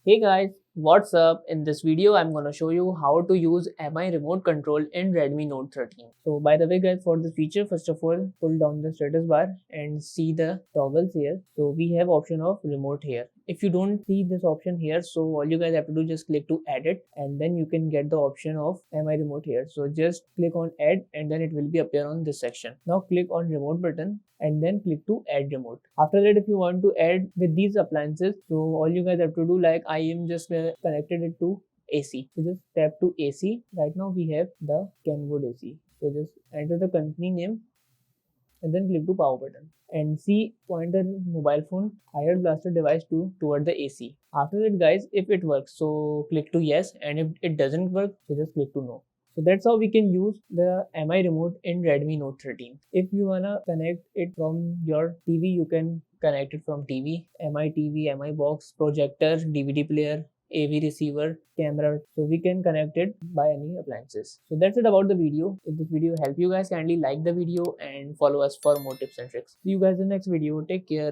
Hey guys, what's up? In this video, I'm gonna show you how to use MI remote control in Redmi Note 13. So by the way guys, for this feature, first of all, pull down the status bar and see the toggles here. So we have option of remote here. If you don't see this option here, so all you guys have to do just click to add it and then you can get the option of MI remote here. So just click on add and then it will be appear on this section. Now click on remote button and then click to add remote. After that, if you want to add with these appliances, so all you guys have to do, like I am just connected it to AC. So just tap to AC. Right now we have the Kenwood AC. So just enter the company name and then click to power button and see point the mobile phone higher blaster device to toward the AC. After that guys, if it works, so click to yes, and if it doesn't work, so just click to no. So that's how we can use the MI remote in Redmi Note 13. If you wanna connect it from your TV, you can connect it from TV, MI TV, MI box, projector, DVD player, AV receiver, camera. So we can connect it by any appliances. So that's it about the video. If this video helped you guys, kindly like the video and follow us for more tips and tricks. See you guys in the next video. Take care.